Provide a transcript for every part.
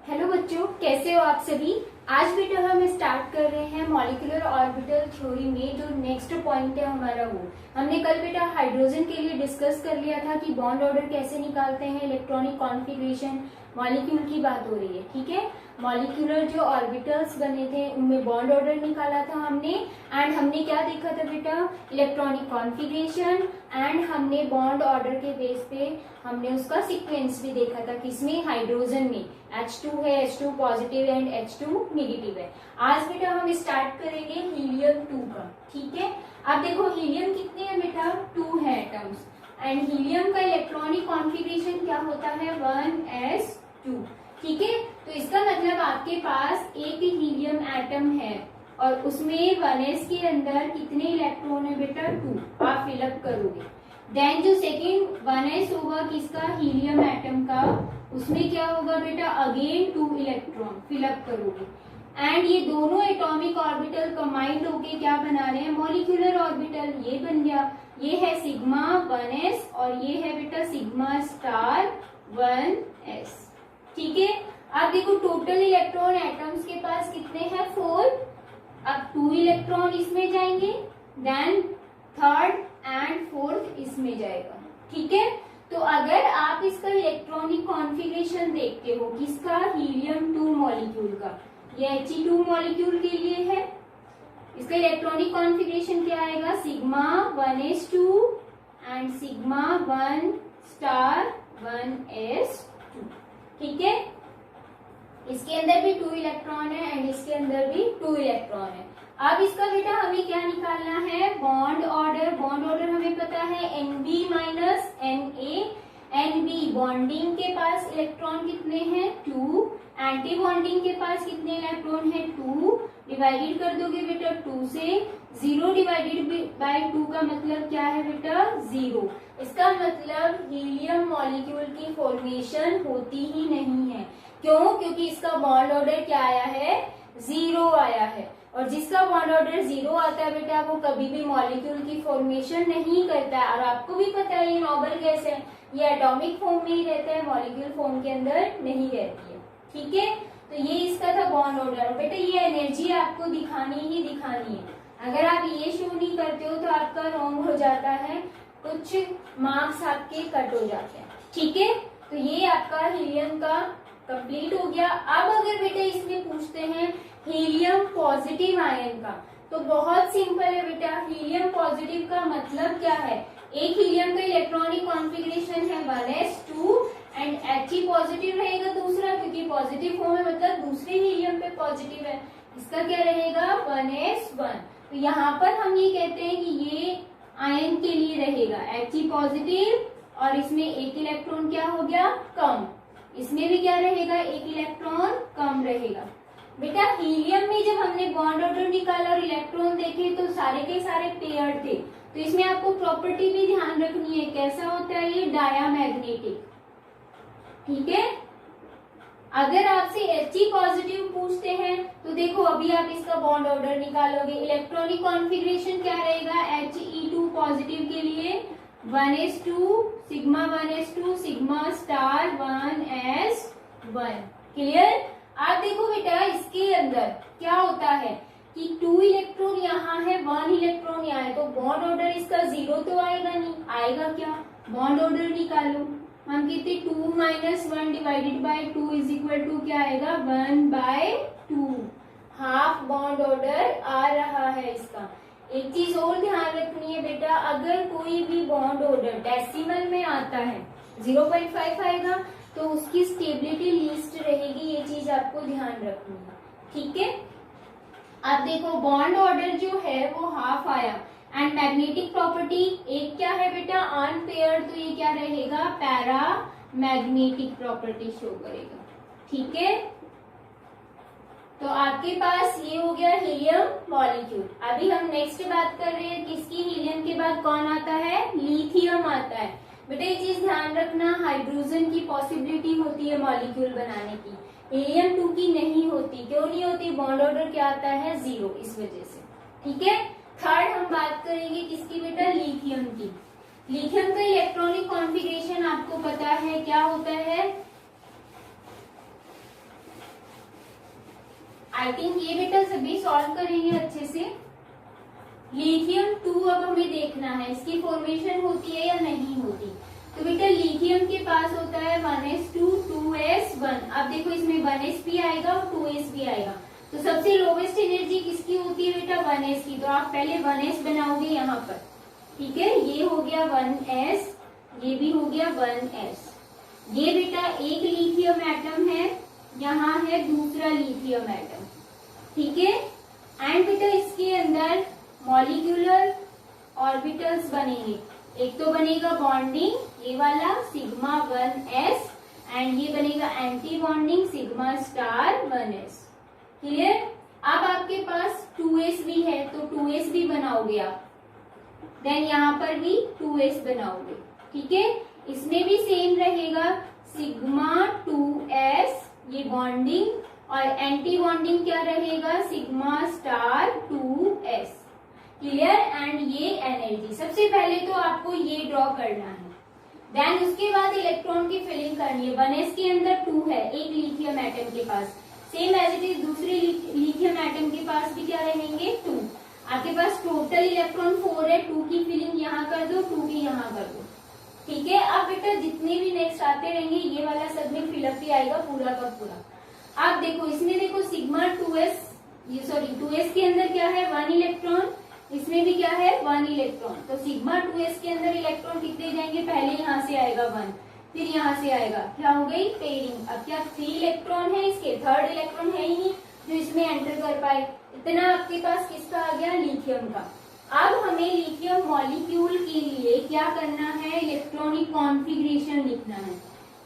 Hello बच्चों, कैसे हो आप सभी। आज बेटा हम स्टार्ट कर रहे हैं मॉलिक्यूलर ऑर्बिटल थ्योरी में जो नेक्स्ट पॉइंट है हमारा वो हमने कल बेटा हाइड्रोजन के लिए डिस्कस कर लिया था कि बॉन्ड ऑर्डर कैसे निकालते हैं, इलेक्ट्रॉनिक कॉन्फ़िगरेशन, मॉलिक्यूल की बात हो रही है। ठीक है, मॉलिक्यूलर जो ऑर्बिटल्स बने थे उनमें बॉन्ड ऑर्डर निकाला था हमने। एंड हमने क्या देखा था बेटा, इलेक्ट्रॉनिक कॉन्फ़िगरेशन। एंड हमने बॉन्ड ऑर्डर के बेस पे हमने उसका सीक्वेंस भी देखा था, किसमें, हाइड्रोजन में। H2 है, H2 positive and H2 negative है। आज बेटा हम स्टार्ट करेंगे हीलियम 2 का। ठीक है, अब देखो हीलियम कितने हैं बेटा, 2 है एटम्स। एंड हीलियम का इलेक्ट्रॉनिक कॉन्फ़िगरेशन क्या होता है, 1s2। ठीक है, तो इसका मतलब आपके पास एक हीलियम एटम है और उसमें 1s के अंदर कितने इलेक्ट्रॉन है बेटा, 2। आप फिलअप करोगे। देन जो सेकेंड 1s होगा किसका, हीलियम एटम का, उसमें क्या होगा बेटा, अगेन 2 इलेक्ट्रॉन फिलअप करोगे। एंड ये दोनों एटॉमिक ऑर्बिटल कंबाइंड होके क्या बना रहे हैं, मॉलिक्यूलर ऑर्बिटल। ये बन गया, ये है सिग्मा 1s और ये है बेटा सिग्मा स्टार 1s। ठीक है, अब देखो टोटल इलेक्ट्रॉन एटम्स के पास कितने हैं, 4। अब 2 इलेक्ट्रॉन इसमें जाएंगे, देन थर्ड एंड फोर्थ इसमें जाएगा। ठीक है, तो अगर आप इसका इलेक्ट्रॉनिक कॉन्फ़िगरेशन देखते हो किसका, हीलियम 2 मॉलिक्यूल का, ये He2 मॉलिक्यूल के लिए है। इसका इलेक्ट्रॉनिक कॉन्फ़िगरेशन क्या आएगा, sigma 1s2 and sigma 1 star 1s2। ठीक है, इसके अंदर भी 2 इलेक्ट्रॉन है एंड इसके अंदर भी 2 इलेक्ट्रॉन है। अब इसका बेटा हमें क्या निकालना है, बॉन्ड ऑर्डर। बॉन्ड ऑर्डर हमें पता है NB minus NA। NB bonding के पास इलेक्ट्रॉन कितने हैं, 2। एंटी बॉन्डिंग के पास कितने इलेक्ट्रॉन है, 2। डिवाइडेड कर दोगे बेटा 2 से, 0 डिवाइडेड बाय 2 का मतलब क्या है बेटा, 0। इसका मतलब हीलियम मॉलिक्यूल की फॉर्मेशन होती ही नहीं है। क्यों, क्योंकि इसका बॉन्ड ऑर्डर क्या आया है, 0 आया है। और जिसका बॉन्ड ऑर्डर 0 आता है बेटा वो कभी भी मॉलिक्यूल की फॉर्मेशन नहीं करता है। और आपको भी पता है ये नोबल गैस है, ये एटॉमिक फॉर्म में ही रहता है, मॉलिक्यूल फॉर्म के अंदर नहीं रहती है। ठीक है, तो ये इसका था बॉन्ड ऑर्डर। बेटा ये एनर्जी आपको दिखानी ही दिखानी है। अगर आप ये शो नहीं करते हो तो आपका रॉन्ग हो जाता है, कुछ मार्क्स आपके कट हो जाते हैं। ठीक है, तो ये आपका हीलियम का कंप्लीट हो गया। अब अगर बेटा इसमें पूछते हैं हीलियम पॉजिटिव आयन का, तो बहुत सिंपल है बेटा। हीलियम पॉजिटिव का मतलब क्या है, एक हीलियम का इलेक्ट्रॉनिक कॉन्फ़िगरेशन है 1s2 एंड He पॉजिटिव रहेगा दूसरा, क्योंकि पॉजिटिव फॉर्म है मतलब दूसरे हीलियम पे पॉजिटिव है। इसका क्या रहेगा, 1s1। तो यहाँ पर हम ये कहते हैं कि ये आयन के लिए रहेगा He पॉजिटिव और इसमें एक इलेक्ट्रॉन क्या हो गया, कम। इसमें भी क्या रहेगा, एक इलेक्ट्रॉन कम रहेगा। बेटा हीलियम में जब हमने बॉन्ड ऑर्डर निकाला और इलेक्ट्रॉन देखे तो सारे के सारे पेयर थे। तो इसमें आपको प्रॉपर्टी भी ध्यान रखनी है, कैसा होता है ये, डायामैग्नेटिक। ठीक है, अगर आपसे He पॉजिटिव पूछते हैं तो देखो अभी आप इसका बॉन्ड ऑर्डर निकालोगे। इलेक्ट्रॉनिक कॉन्फ़िगरेशन क्या रहेगा, He2 पॉजिटिव के लिए 1s2 sigma 1s2 sigma star 1s1। Clear. आप देखो बेटा इसके अंदर क्या होता है कि 2 इलेक्ट्रॉन यहाँ है, 1 इलेक्ट्रॉन यहाँ है, तो बॉन्ड ऑर्डर इसका 0 तो आएगा नहीं, आएगा क्या, बॉन्ड ऑर्डर निकालो। हम कहते 2 minus 1 divided by 2 is equal to क्या आएगा, 1/2। हाफ बॉन्ड ऑर्डर आ रहा है इसका। एक चीज और ध्यान रखनी है बेटा, अगर कोई भी बॉन्ड ऑर्डर डेसिमल में आता है 0.5 आएगा तो उसकी स्टेबिलिटी लीस्ट रहेगी, ये चीज आपको ध्यान रखनी है। ठीक है, अब देखो बॉन्ड ऑर्डर जो है वो हाफ आया एंड मैग्नेटिक प्रॉपर्टी एक क्या है बेटा, अनपेयर्ड, तो ये क्या रहेगा, पैरा मैग्नेटिक प्रॉपर्टी शो करेगा। ठीक है, तो आपके पास ये हो गया हीलियम मॉलिक्यूल। अभी हम नेक्स्ट बात कर रहे हैं किसकी, हीलियम के बाद कौन आता है, लिथियम आता है। बेटा ये चीज ध्यान रखना, हाइड्रोजन की पॉसिबिलिटी होती है मॉलिक्यूल बनाने की, हीलियम 2 की नहीं होती। क्यों नहीं होती, बॉन्ड ऑर्डर क्या आता है, 0, इस वजह से। ठीक है, थर्ड हम बात करेंगे किसकी बेटा, लिथियम की। लिथियम का इलेक्ट्रॉनिक कॉन्फ़िगरेशन आपको पता है क्या होता है, आई थिंक ये बेटा सभी सॉल्व करेंगे अच्छे से। लिथियम 2 अब हमें देखना है इसकी फॉर्मेशन होती है या नहीं होती। तो बेटा लिथियम के पास होता है 1s2 2s1। अब देखो इसमें 1s भी आएगा और 2s भी आएगा। तो सबसे लोवेस्ट एनर्जी किसकी होती है बेटा 1s की। तो आप पहले 1s बनाओगे यहाँ पर, ठीक है। ये हो गया 1s, ये भी हो गया 1s। ये बेटा एक लिथियम एटम है, यहाँ है दूसरा लिथियम एटम, ठीक है। एंड बेटा इसके अंदर मॉलिक्यूलर ऑर्बिटल्स बनेंगे। एक तो बनेगा बॉन्डिंग ये वाला सिग्मा 1s एंड ये बनेगा anti bonding sigma star 1s। Clear. अब आपके पास 2s भी है तो 2s भी बनाओगे आप, देन यहाँ पर भी 2s बनाओगे, ठीक है। इसमें भी सेम रहेगा सिग्मा 2s ये बॉन्डिंग और एंटी बॉन्डिंग क्या रहेगा sigma star 2s। Clear. And ये एनर्जी सबसे पहले तो आपको ये ड्रॉ करना है, देन उसके बाद इलेक्ट्रॉन की फिलिंग करनी है। 1s के अंदर 2 है एक लिथियम एटम के पास, सेम एज इट इज दूसरे लिथियम एटम के पास भी क्या रहेंगे 2। आपके पास टोटल इलेक्ट्रॉन 4 है, 2 की फिलिंग यहाँ कर दो, 2 भी यहाँ कर दो, ठीक है। अब बेटा जितने भी नेक्स्ट आते रहेंगे ये वाला सब में फिलअप भी आएगा पूरा का पूरा। आप देखो इसमें देखो सिग्मा 2s 2s के अंदर क्या है 1 इलेक्ट्रॉन, इसमें भी क्या है 1 इलेक्ट्रॉन। तो सिग्मा 2s के अंदर इलेक्ट्रॉन कितने जाएंगे, पहले यहाँ से आएगा 1, फिर यहाँ से आएगा, क्या हो गई पेयरिंग। अब क्या 3 इलेक्ट्रॉन है इसके, थर्ड इलेक्ट्रॉन है ही नहीं जो इसमें एंटर कर पाए। इतना आपके पास किसका आ गया लिथियम का। अब हमें लिथियम मॉलिक्यूल के लिए क्या करना है, इलेक्ट्रॉनिक कॉन्फ़िगरेशन लिखना है।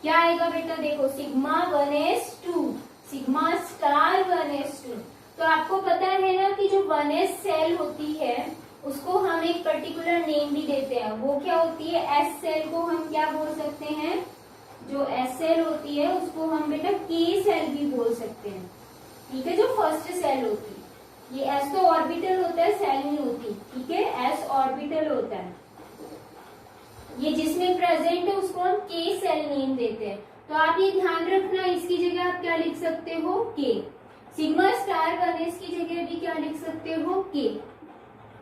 क्या आएगा बेटा देखो sigma 1s2 sigma star 1s2। तो आपको पता है ना कि जो 1s सेल होती है उसको हम एक पर्टिकुलर नेम भी देते हैं, वो क्या होती है s सेल को हम क्या बोल सकते हैं, जो s सेल होती है उसको हम बेटा k सेल भी बोल सकते हैं, ठीक है। जो फर्स्ट सेल होती है ये s तो ऑर्बिटल होता है सेल नहीं होती, ठीक है। s ऑर्बिटल होता है, ये जिसमें प्रेजेंट है उसको हम k सेल नेम देते हैं। तो आप ये ध्यान रखना इसकी जगह आप क्या लिख सकते हो k। सिग्मा स्टार 1s की जगह भी क्या लिख सकते हो k,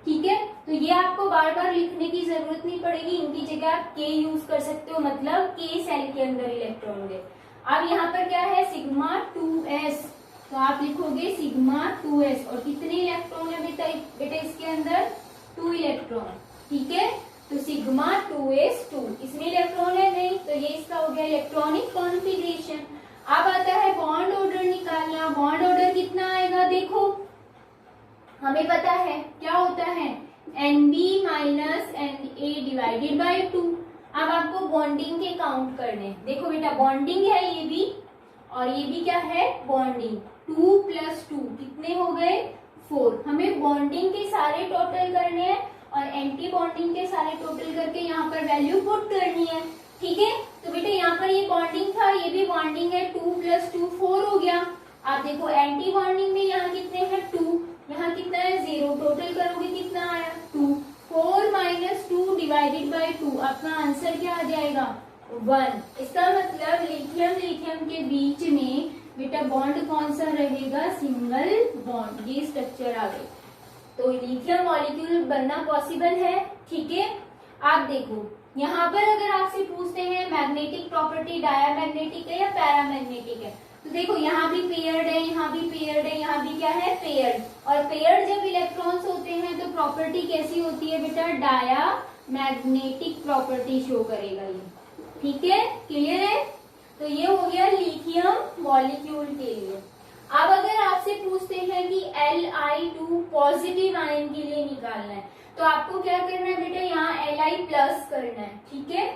ठीक है। तो ये आपको बार बार लिखने की जरूरत नहीं पड़ेगी, इनकी जगह आप k यूज कर सकते हो, मतलब k सेल के अंदर इलेक्ट्रॉन होंगे। अब यहाँ पर क्या है सिग्मा 2s, तो आप लिखोगे सिग्मा 2s और कितने इलेक्ट्रॉन है बेटा इसके अंदर 2 इलेक्ट्रॉन, ठीक है। तो सिग्मा 2s2 इसमें इलेक्ट्रॉन है नहीं, तो ये इसका हो गया इलेक्ट्रॉनिक कॉन्फ़िगरेशन। अब आता है बॉन्ड ऑर्डर निकालना। बॉन्ड ऑर्डर कितना आएगा देखो, हमें पता है क्या होता है Nb minus Na divided by 2। अब आपको बॉन्डिंग के काउंट करने, देखो बेटा बॉन्डिंग है ये भी और ये भी क्या है बॉन्डिंग। 2 + 2 कितने हो गए 4। हमें बॉन्डिंग के सारे टोटल करने हैं और एंटी बॉन्डिंग के सारे टोटल करके यहाँ पर वैल्यू पुट करनी है, ठीक है। तो बेटा यहाँ पर ये बॉन्डिंग था, ये भी बॉन्डिंग है, 2 + 2 4 हो गया। आप देखो एंटी बॉन्डिंग में यहाँ कितने हैं 2, यहाँ कितना है 0, टोटल करोगे कितना आया 2। 4 - 2 डिवाइडेड बाई 2, अपना आंसर क्या आ जाएगा 1। इसका मतलब लिथियम के बीच में बेटा बॉन्ड कौन सा रहेगा सिंगल बॉन्ड, ये स्ट्रक्चर आ गई। तो लिथियम मॉलिक्यूल बनना पॉसिबल है, ठीक है। आप देखो यहाँ पर अगर आपसे पूछते हैं मैग्नेटिक प्रॉपर्टी डायमैग्नेटिक है या पैरामैग्नेटिक है, तो देखो यहाँ भी पेयर्ड है, यहाँ भी पेयर्ड है, यहाँ भी क्या है पेयर्ड। और पेयर्ड जब इलेक्ट्रॉन्स होते हैं तो प्रॉपर्टी कैसी होती है बेटा डायमैग्नेटिक प्रॉपर्टी शो करेगा ये, ठीक है। क्लियर है। तो ये हो गया लिथियम मॉलिक्यूल के लिए। अब अगर आपसे पूछते हैं कि Li2 पॉजिटिव आयन के लिए निकालना है, तो आपको क्या करना है बेटा यहाँ Li प्लस करना है, ठीक है।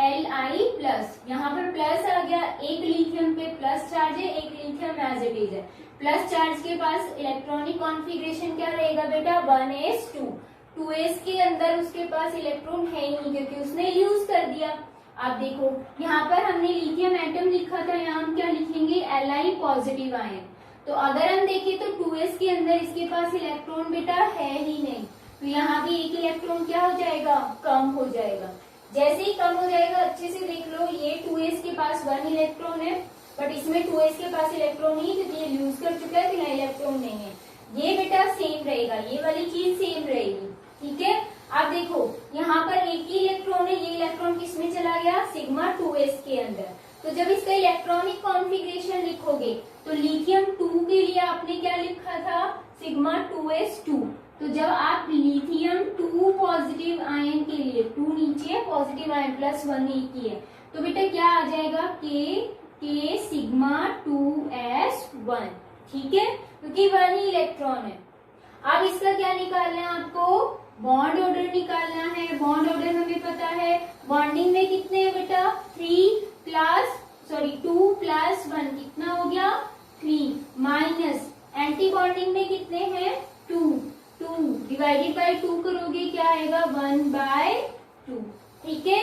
Li प्लस, यहाँ पर प्लस आ गया, एक लिथियम पे प्लस चार्ज है, एक लिथियम एज इट इज है। प्लस चार्ज के पास इलेक्ट्रॉनिक कॉन्फ़िगरेशन क्या रहेगा बेटा 1s2। 2s के अंदर उसके पास इलेक्ट्रॉन है ही नहीं क्योंकि उसने यूज कर दिया। आप देखो यहाँ पर हमने लिथियम एटम लिखा था, यहाँ हम क्या लिखेंगे Li पॉजिटिव आयन। तो अगर हम देखें तो 2s के अंदर इसके पास इलेक्ट्रॉन बेटा है ही नहीं, तो यहाँ भी एक इलेक्ट्रॉन क्या हो जाएगा कम हो जाएगा। जैसे ही कम हो जाएगा अच्छे से देख लो, ये 2s के पास 1 इलेक्ट्रॉन है बट इसमें 2s के पास इलेक्ट्रॉन नहीं, क्योंकि ये यूज कर चुका है तो यहाँ इलेक्ट्रॉन नहीं है। ये बेटा सेम रहेगा, ये वाली चीज सेम रहेगी, ठीक है। अब देखो यहाँ पर एक ही इलेक्ट्रॉन है, ये इलेक्ट्रॉन किसमें चला गया, सिग्मा 2s के अंदर। तो जब इसका इलेक्ट्रॉनिक कॉन्फ़िगरेशन लिखोगे तो लिथियम 2 के लिए आपने क्या लिखा था, सिग्मा 2s2। तो जब आप लिथियम 2 पॉजिटिव आयन के लिए, 2 नीचे पॉजिटिव आयन +1 एक ही है, तो बेटा क्या आ जाएगा, के सिग्मा 2s1, ठीक है, क्योंकि 1 ही इलेक्ट्रॉन है। अब इसका क्या निकालना है आपको, बॉन्ड ऑर्डर निकालना है। बॉन्ड ऑर्डर हमें पता है, बॉन्डिंग में कितने हैं बेटा, 2 + 1 कितना हो गया, 3, माइनस एंटी बॉन्डिंग में कितने हैं, 2 डिवाइडेड बाय 2 करोगे क्या आएगा, 1/2, ठीक है।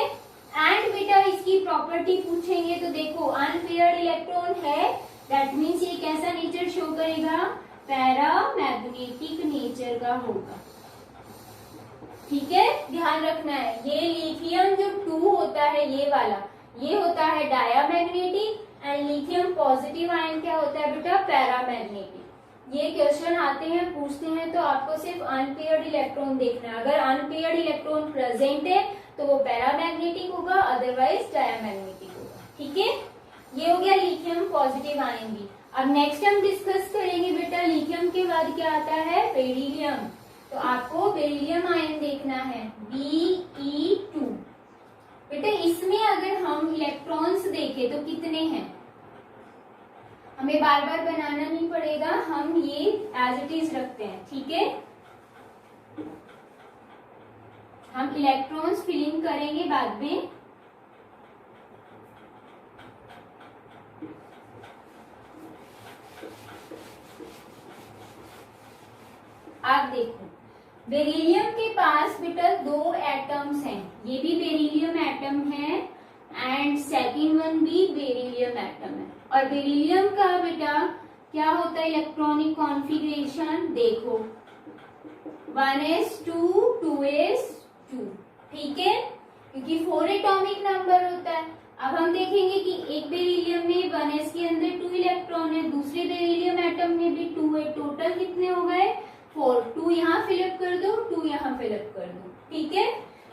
एंड बेटा इसकी प्रॉपर्टी पूछेंगे तो देखो अनपेयर्ड इलेक्ट्रॉन है, दैट मीन्स ये कैसा नेचर शो करेगा, पैरामैग्नेटिक नेचर का होगा, ठीक है, ध्यान रखना है। ये लिथियम जो 2 होता है ये वाला, ये होता है diamagnetic and lithium positive ion क्या होता है बेटा, पैरामैग्नेटिक। ये क्वेश्चन आते हैं, पूछते हैं तो आपको सिर्फ अनपेयर्ड इलेक्ट्रॉन देखना है। अगर अनपेयर्ड इलेक्ट्रॉन प्रेजेंट है तो वो पैरामैग्नेटिक होगा, अदरवाइज डायामैग्नेटिक होगा, ठीक है। ये हो गया लिथियम पॉजिटिव आयन भी। अब नेक्स्ट हम डिस्कस करेंगे बेटा लिथियम के बाद क्या आता है, बेरिलियम। तो आपको बेरिलियम आयन देखना है, Be2। बेटा इसमें अगर हम इलेक्ट्रॉन्स देखें तो कितने हैं, हमें बार बार बनाना नहीं पड़ेगा, हम ये एज इट इज रखते हैं, ठीक है। हम इलेक्ट्रॉन्स फिलिंग करेंगे बाद में। आप देखो बेरिलियम के पास बेटा 2 एटम्स हैं, ये भी बेरिलियम एटम है एंड सेकंड वन भी बेरिलियम एटम है। और बेरिलियम का बेटा क्या होता है इलेक्ट्रॉनिक कॉन्फ़िगरेशन, देखो 1s2 2s2, ठीक है, क्योंकि 4 एटॉमिक नंबर होता है। अब हम देखेंगे कि एक बेरिलियम में 1s के अंदर 2 इलेक्ट्रॉन है, दूसरे बेरिलियम एटम में भी 2 है, टोटल कितने हो गए 4। 2 यहाँ फिलअप कर दो, 2 यहाँ फिलअप कर दो, ठीक है।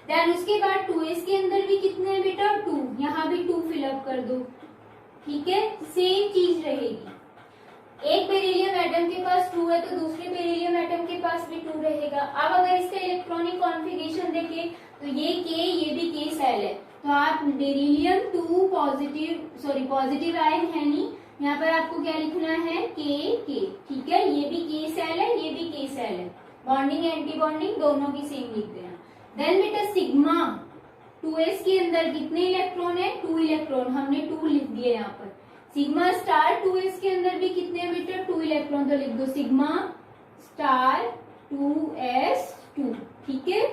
देन उसके बाद 2s के अंदर भी कितने हैं बेटा 2, यहाँ भी 2 फिलअप कर दो, ठीक है, सेम चीज रहेगी। एक बेरिलियम एटम के पास 2 है तो दूसरे बेरिलियम एटम के पास भी 2 रहेगा। अब अगर इसका इलेक्ट्रॉनिक कॉन्फ़िगरेशन देखें तो ये भी के सेल है, तो आप बेरिलियम 2 पॉजिटिव आयन है नहीं, यहाँ पर आपको क्या लिखना है, के, ठीक है, ये भी के सेल है, ये भी के सेल है, बॉन्डिंग एंटी बॉन्डिंग दोनों की सेम लिख देना। देन बेटा सिग्मा 2s के अंदर कितने इलेक्ट्रॉन है, 2 इलेक्ट्रॉन, हमने 2 लिख दिए यहाँ पर। सिग्मा स्टार 2s के अंदर भी कितने हैं बेटा 2 इलेक्ट्रॉन, तो लिख दो सिग्मा स्टार 2s2, ठीक है।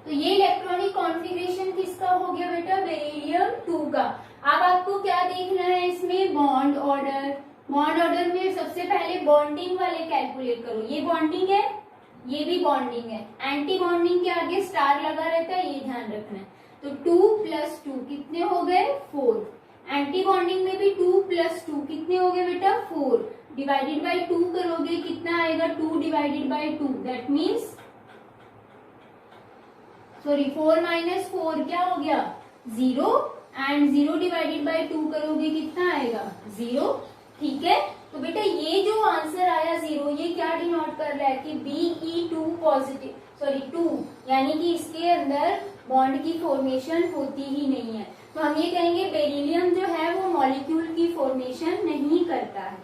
तो ये इलेक्ट्रॉनिक कॉन्फ़िगरेशन किसका हो गया बेटा, बेरिलियम 2 का। अब आपको क्या देखना है इसमें, बॉन्ड ऑर्डर। बॉन्ड ऑर्डर में सबसे पहले बॉन्डिंग वाले कैलकुलेट करो, ये बॉन्डिंग है, ये भी बॉन्डिंग है, एंटी बॉन्डिंग के आगे स्टार लगा रहता है, ये ध्यान रखना है। तो 2 + 2 कितने हो गए 4। एंटी बॉन्डिंग में भी 2 + 2 कितने हो गए बेटा 4, डिवाइडेड बाय 2 करोगे कितना आएगा 2 डिवाइडेड बाय 2, दैट मीन्स 4 - 4 क्या हो गया 0, एंड 0 डिवाइडेड बाय 2 करोगे कितना आएगा 0, ठीक है। तो बेटा ये जो आंसर आया 0, ये क्या डिनोट कर रहा है कि Be2 2, यानी कि इसके अंदर बॉन्ड की फॉर्मेशन होती ही नहीं है। तो हम ये कहेंगे बेरिलियम जो है वो मॉलिक्यूल की फॉर्मेशन नहीं करता है,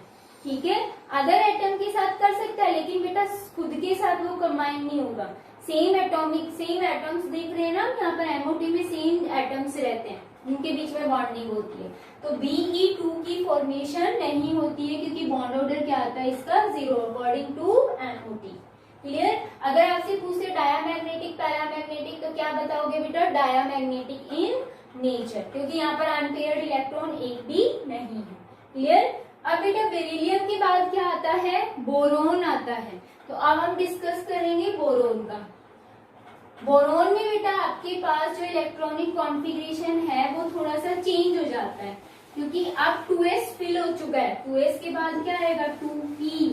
ठीक है। अदर एटम के साथ कर सकता है, लेकिन बेटा खुद के साथ वो कंबाइन नहीं होगा। सेम एटम्स देख रहे हैं ना, यहाँ पर MOT में सेम एटम्स रहते हैं, इनके बीच में बॉन्डिंग होती है। तो Be2 की फॉर्मेशन नहीं होती है, क्योंकि बॉन्ड ऑर्डर क्या आता है इसका 0 अकॉर्डिंग टू MOT, क्लियर। अगर आपसे पूछे डायामैग्नेटिक पैरामैग्नेटिक तो क्या बताओगे बेटा, डायामैग्नेटिक इन नेचर, क्योंकि यहाँ पर अनपेयर्ड इलेक्ट्रॉन एक भी नहीं है, क्लियर। अब बेटा बेरिलियम के बाद क्या आता है, बोरोन आता है। तो अब हम डिस्कस करेंगे बोरोन का। बोरोन में बेटा आपके पास जो इलेक्ट्रॉनिक कॉन्फ़िगरेशन है वो थोड़ा सा चेंज हो जाता है। क्योंकि अब 2s फिल हो चुका है। 2s के बाद क्या आएगा 2p।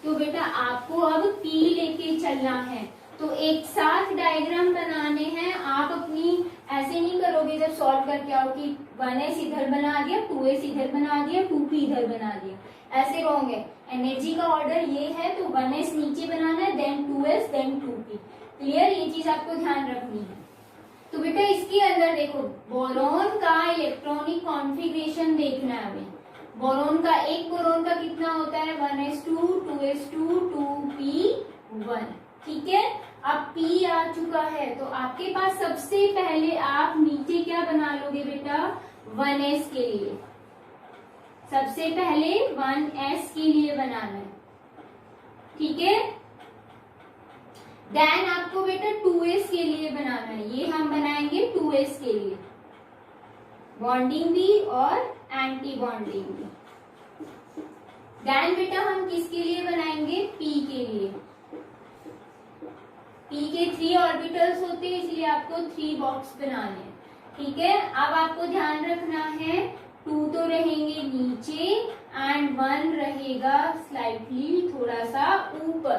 तो बेटा आपको अब p लेके चलना है। तो एक साथ डायग्राम बनाने हैं। आप अपनी ऐसे नहीं करोगे जब सॉल्व करके आओ कि 1s इधर बना दिया, 2s इधर बना दिया, 2p इधर बना दिया, ऐसे रॉन्ग है। एनर्जी का ऑर्डर ये है, तो 1s नीचे बनाना है, then 2s, then 2p। Clear? ये चीज आपको ध्यान रखनी है। तो बेटा इसके अंदर देखो, बोरॉन का इलेक्ट्रॉनिक कॉन्फ़िगरेशन देखना है हमें। बोरॉन का, एक बोरॉन का कितना होता है 1s2 2s2 2p1। ठीक है, अब p आ चुका है, तो आपके पास सबसे पहले आप नीचे क्या बना लोगे बेटा 1s के लिए। सबसे पहले 1s के लिए बनाना है। ठीक है, देन आपको बेटा 2s के लिए बनाना है। ये हम बनाएंगे 2s के लिए, बॉन्डिंग भी और एंटी बॉन्डिंग भी। देन बेटा हम किसके लिए बनाएंगे p के लिए। p के 3 ऑर्बिटल्स होते हैं, इसलिए आपको 3 बॉक्स बनाने हैं। ठीक है, अब आपको ध्यान रखना है 2 तो रहेंगे नीचे एंड 1 रहेगा स्लाइटली थोड़ा सा ऊपर।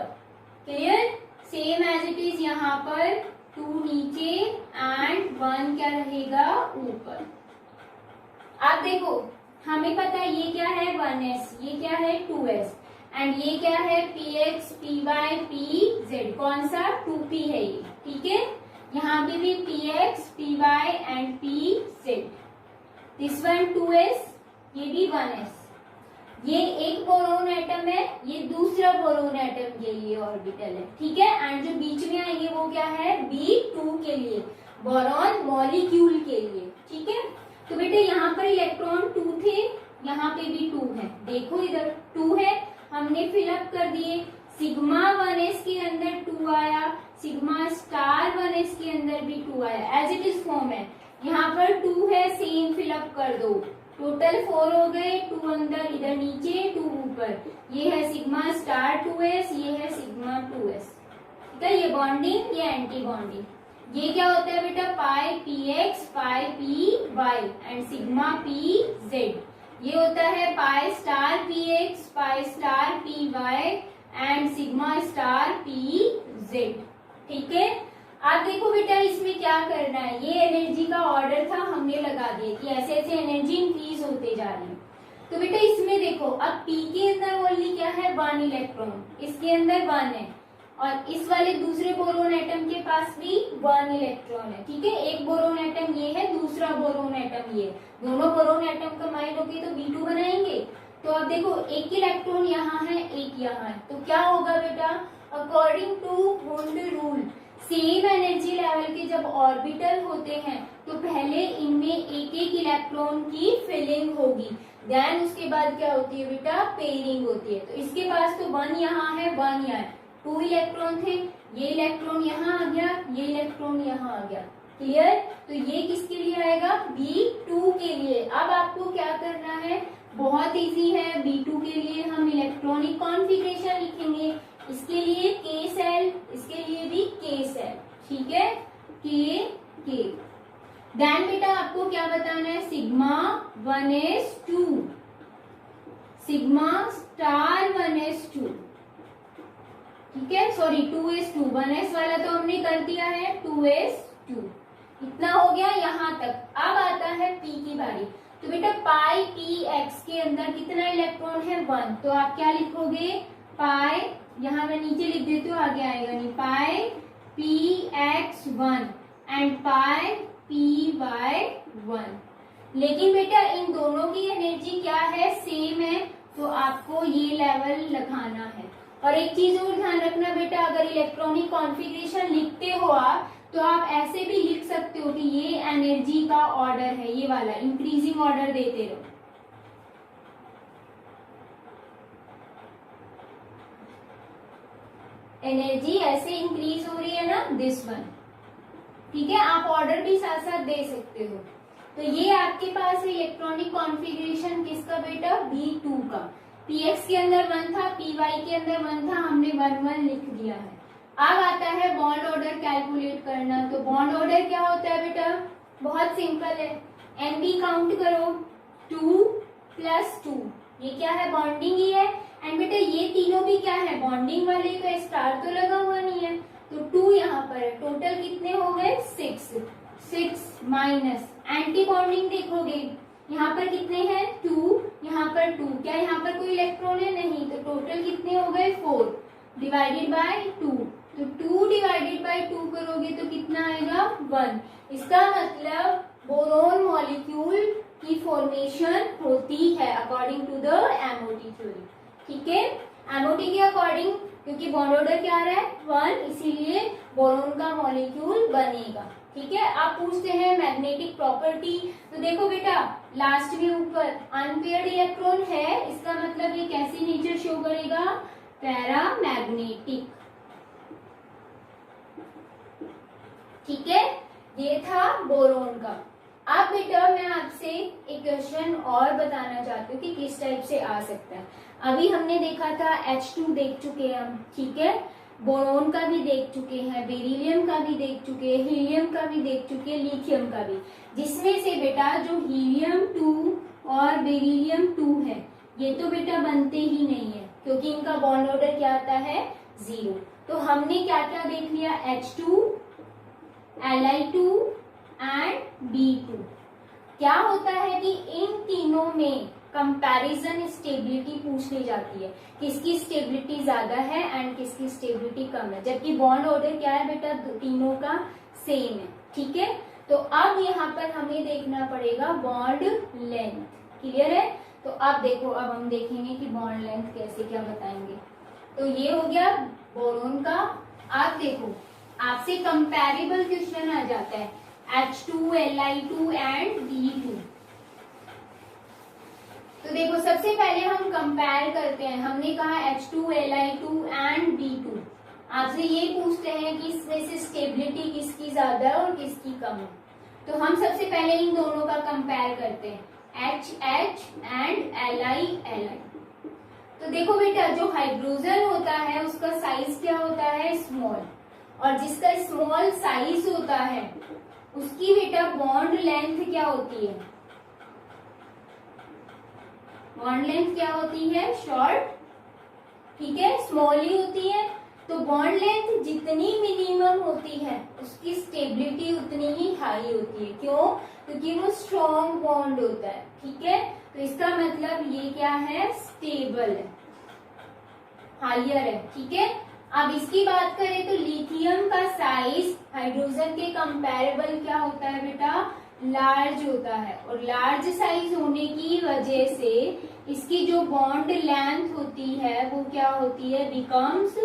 Clear? Same as it is यहाँ पर 2 नीचे एंड 1 क्या रहेगा ऊपर। आप देखो, हमें पता है ये क्या है 1s, ये क्या है 2s, एंड ये क्या है px py pz। कौन सा 2p है ये। ठीक है, यहाँ पे भी px py and pz। This one 2s, ये भी 1s। ये एक बोरोन एटम है, ये दूसरा बोरोन एटम के लिए ऑर्बिटल है। ठीक है, एंड जो बीच में आएंगे वो क्या है B2 के लिए, बोरॉन मॉलिक्यूल के लिए। ठीक है, तो बेटे यहाँ पर इलेक्ट्रॉन 2 थे, यहाँ पे भी 2 है। देखो इधर 2 है, हमने फिलअप कर दिए। सिग्मा 1s के अंदर 2 आया, सिग्मा स्टार 1s के अंदर भी 2 आया, एज इट इज फॉर्म है। यहाँ पर 2 है, सेम फिलअप कर दो। टोटल 4 हो गए, 2 अंदर, इधर नीचे 2 ऊपर। ये है सिग्मा स्टार 2s, ये है सिग्मा 2s। ठीक है, ये बॉन्डिंग, ये एंटी बॉन्डिंग। ये क्या होता है बेटा पाई px pi py and sigma pz। ये होता है pi star px pi star py and sigma star pz। ठीक है, आप देखो बेटा इसमें क्या करना है। ये एनर्जी का ऑर्डर था, हमने लगा दिया कि ऐसे ऐसे एनर्जी इंक्रीज होते जा रही है। तो बेटा इसमें देखो, अब p के अंदर ओनली क्या है 1 इलेक्ट्रॉन, इसके अंदर 1 है, और इस वाले दूसरे बोरोन एटम के पास भी 1 इलेक्ट्रॉन है। ठीक है, एक बोरोन एटम ये है, दूसरा बोरोन एटम ये। दोनों बोरोन एटम कंबाइन होके तो B2 बनाएंगे। तो अब देखो, एक इलेक्ट्रॉन यहाँ है, एक यहाँ है, तो क्या होगा बेटा according to Hund rule, same energy level के जब ऑर्बिटल होते हैं तो पहले इनमें एक एक इलेक्ट्रॉन की फिलिंग होगी, देन उसके बाद क्या होती है बेटा पेयरिंग होती है। तो इसके पास तो 1 यहाँ है, 1 यहाँ है, 2 इलेक्ट्रॉन थे, ये इलेक्ट्रॉन यहाँ आ गया, ये इलेक्ट्रॉन यहाँ आ गया। क्लियर? तो ये किसके लिए आएगा B2 के लिए। अब आपको क्या करना है, बहुत इजी है। B2 के लिए हम इलेक्ट्रॉनिक कॉन्फ़िगरेशन लिखेंगे, इसके लिए K सेल, इसके लिए भी K सेल। ठीक है, K। देन बेटा आपको क्या बताना है, sigma 1s2, sigma star 1s2। ठीक है, सॉरी 2s2, 1s वाला तो हमने कर दिया है, 2s2 इतना हो गया यहाँ तक। अब आता है P की बारी। तो बेटा पाई px के अंदर कितना इलेक्ट्रॉन है 1, तो आप क्या लिखोगे पाई, यहाँ मैं नीचे लिख देती हूँ, आगे आएगा नहीं, पाई px1 एंड पाई py1। लेकिन बेटा इन दोनों की एनर्जी क्या है, सेम है, तो आपको ये लेवल लगाना है। और एक चीज और ध्यान रखना बेटा, अगर इलेक्ट्रॉनिक कॉन्फ़िगरेशन लिखते हो आप, तो आप ऐसे भी लिख सकते हो कि ये एनर्जी का ऑर्डर है, ये वाला इंक्रीजिंग ऑर्डर देते रहो। एनर्जी ऐसे इंक्रीज हो रही है ना, दिस वन। ठीक है, आप ऑर्डर भी साथ साथ दे सकते हो। तो ये आपके पास है इलेक्ट्रॉनिक कॉन्फ़िगरेशन किसका बेटा B2 का। px के अंदर 1 था, py के अंदर 1 था, हमने 1 लिख दिया है। अब आता है बॉन्ड ऑर्डर कैलकुलेट करना। तो बॉन्ड ऑर्डर क्या होता है बेटा, बहुत सिंपल है, Nb काउंट करो, 2 प्लस 2, ये क्या है, बॉन्डिंग ही है। एंड बेटा ये तीनों भी क्या है, बॉन्डिंग वाले, तो स्टार तो लगा हुआ नहीं है, तो 2 यहाँ पर है। टोटल कितने हो गए, 6 माइनस एंटी बॉन्डिंग देखोगे यहाँ पर कितने हैं, 2, यहाँ पर 2, क्या यहाँ पर कोई इलेक्ट्रॉन है, नहीं, तो टोटल कितने हो गए, 4 डिवाइडेड बाय 2, तो 2 डिवाइडेड बाय 2 करोगे तो कितना आएगा, 1। इसका मतलब बोरोन मॉलिक्यूल की फॉर्मेशन होती है according to the MOT theory. ठीक है, एमओटी के अकॉर्डिंग, क्योंकि बॉन्ड ऑर्डर क्या आ रहा है, 1, इसीलिए बोरोन का मॉलिक्यूल बनेगा। ठीक है, आप पूछते हैं मैग्नेटिक प्रॉपर्टी, तो देखो बेटा लास्ट में ऊपर अनपेयर्ड इलेक्ट्रॉन है, इसका मतलब ये कैसी नेचर शो करेगा, पैरामैग्नेटिक। ठीक है, ये था बोरोन का। अब बेटा मैं आपसे एक क्वेश्चन और बताना चाहती हूँ कि किस टाइप से आ सकता है। अभी हमने देखा था H2 देख चुके हैं हम, ठीक है, बोरोन का भी देख चुके हैं, बेरिलियम का भी देख चुके हैं, हीलियम का भी देख चुके हैं, लिथियम का भी, जिसमें से बेटा जो हीलियम 2 और बेरिलियम 2 है, ये तो बेटा बनते ही नहीं है, क्योंकि इनका बॉन्ड ऑर्डर क्या आता है, 0। तो हमने क्या क्या देख लिया, H2, Li2 एंड B2। क्या होता है कि इन तीनों में कंपैरिजन स्टेबिलिटी पूछ ली जाती है, किसकी स्टेबिलिटी ज्यादा है एंड किसकी स्टेबिलिटी कम है, जबकि बॉन्ड ऑर्डर क्या है बेटा, तीनों का सेम है। ठीक है, तो अब यहाँ पर हमें देखना पड़ेगा बॉन्ड लेंथ। क्लियर है, तो अब देखो, अब हम देखेंगे कि बॉन्ड लेंथ कैसे क्या बताएंगे। तो ये हो गया बोरोन का। अब देखो आपसे कंपैरेबल क्वेश्चन आ जाता है, H2, Li2 एंड B2। तो देखो सबसे पहले हम कंपेयर करते हैं, हमने कहा H2, Li2 एंड B2। आपसे ये पूछते हैं कि इसमें से स्टेबिलिटी किसकी ज्यादा है और किसकी कम है, तो हम सबसे पहले इन दोनों का कंपेयर करते हैं, HH एंड Li। तो देखो बेटा जो हाइड्रोजन होता है उसका साइज क्या होता है, स्मॉल, और जिसका स्मॉल साइज होता है उसकी बेटा बॉन्ड लेंथ क्या होती है, बॉन्ड लेंथ क्या होती है, शॉर्ट। ठीक है, स्मॉल ही होती है, तो बॉन्ड लेंथ जितनी मिनिमम होती है उसकी स्टेबिलिटी उतनी ही हाई होती है। क्यों, क्योंकि वो स्ट्रॉन्ग बॉन्ड होता है। ठीक है, तो इसका मतलब ये क्या है, स्टेबल है, हाइयर है। ठीक है, अब इसकी बात करें तो लिथियम का साइज हाइड्रोजन के कंपैरेबल क्या होता है बेटा, लार्ज होता है, और लार्ज साइज होने की वजह से इसकी जो बॉन्ड लेंथ होती है वो क्या होती है, बिकम्स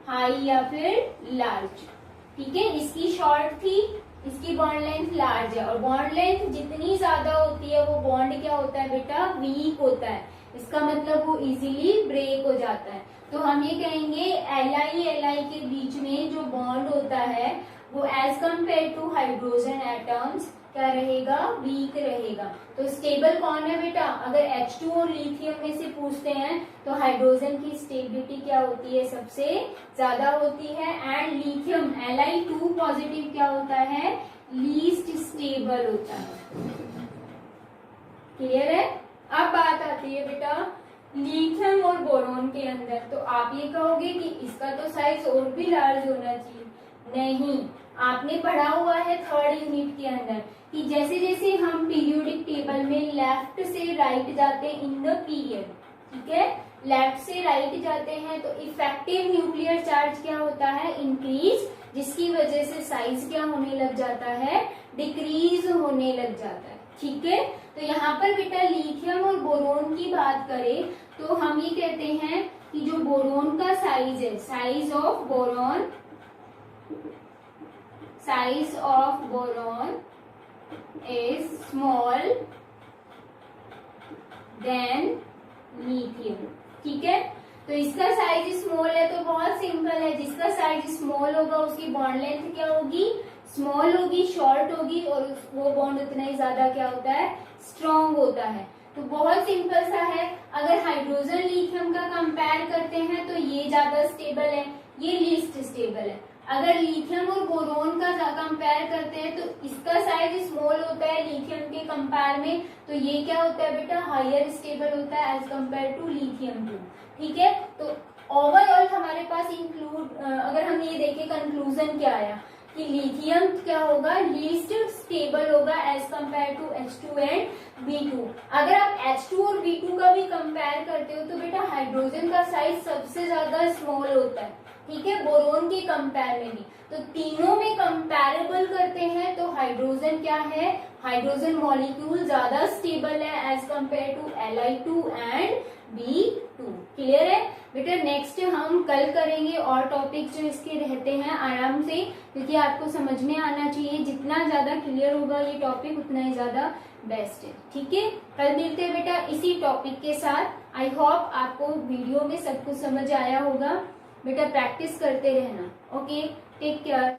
हाई या फिर लार्ज। ठीक है, इसकी शॉर्ट थी, इसकी बॉन्ड लेंथ लार्ज है, और बॉन्ड लेंथ जितनी ज्यादा होती है वो बॉन्ड क्या होता है बेटा, वीक होता है, इसका मतलब वो इजीली ब्रेक हो जाता है। तो हम ये कहेंगे Li के बीच में जो बॉन्ड होता है वो as compare to hydrogen atoms क्या रहेगा, वीक रहेगा। तो स्टेबल कौन है बेटा, अगर H2 और लिथियम में से पूछते हैं तो हाइड्रोजन की स्टेबिलिटी क्या होती है, सबसे ज्यादा होती है, एंड लिथियम Li2 पॉजिटिव क्या होता है, लीस्ट स्टेबल होता है। क्लियर है, अब बात आती है बेटा लिथियम और बोरोन के अंदर। तो आप ये कहोगे कि इसका तो साइज और भी लार्ज होना चाहिए, नहीं, आपने पढ़ा हुआ है 3rd यूनिट के अंदर कि जैसे जैसे हम पीरियोडिक टेबल में लेफ्ट से राइट जाते हैं इन द पीरियड, ठीक है, लेफ्ट से राइट जाते हैं तो इफेक्टिव न्यूक्लियर चार्ज क्या होता है, इंक्रीज, जिसकी वजह से साइज क्या होने लग जाता है, डिक्रीज होने लग जाता है। ठीक है, तो यहाँ पर बेटा लिथियम और बोरोन की बात करें तो हम ये कहते हैं कि जो बोरोन का साइज है, size of boron is small than lithium. ठीक है, तो इसका साइज स्मॉल है तो बहुत सिंपल है, जिसका साइज स्मॉल होगा उसकी बॉन्ड लेंथ क्या होगी, स्मॉल होगी, शॉर्ट होगी, और वो बॉन्ड उतना ही ज्यादा क्या होता है, स्ट्रॉन्ग होता है। तो बहुत सिंपल सा है, अगर हाइड्रोजन लिथियम का कंपेयर करते हैं तो ये ज्यादा स्टेबल है, ये लीस्ट स्टेबल है। अगर लिथियम और बोरोन का कंपेयर करते हैं तो इसका साइज स्मॉल होता है लिथियम के कंपेयर में, तो ये क्या होता है बेटा, हायर स्टेबल होता है एज कंपेयर टू लिथियम 2। ठीक है, तो ओवरऑल हमारे पास इंक्लूड अगर हम ये देखें कंक्लूजन क्या आया कि लिथियम क्या होगा, लीस्ट स्टेबल होगा as compare to H2 and B2। अगर आप H2 और B2 का भी कंपेयर करते हो तो बेटा हाइड्रोजन का साइज सबसे ज्यादा स्मॉल होता है। ठीक है, बोरोन के कंपेयर में भी। तो तीनों में कंपैरेबल करते हैं तो हाइड्रोजन क्या है, हाइड्रोजन मॉलिक्यूल ज्यादा स्टेबल है as compare to Li2 and B2। Clear है बेटा। नेक्स्ट हम कल करेंगे और टॉपिक जो इसके रहते हैं आराम से, क्योंकि आपको समझ में आना चाहिए। जितना ज्यादा क्लियर होगा ये टॉपिक उतना ही ज्यादा बेस्ट है। ठीक है, कल मिलते हैं बेटा इसी टॉपिक के साथ। आई होप आपको वीडियो में सब कुछ समझ आया होगा। बेटा प्रैक्टिस करते रहना। Okay, take care.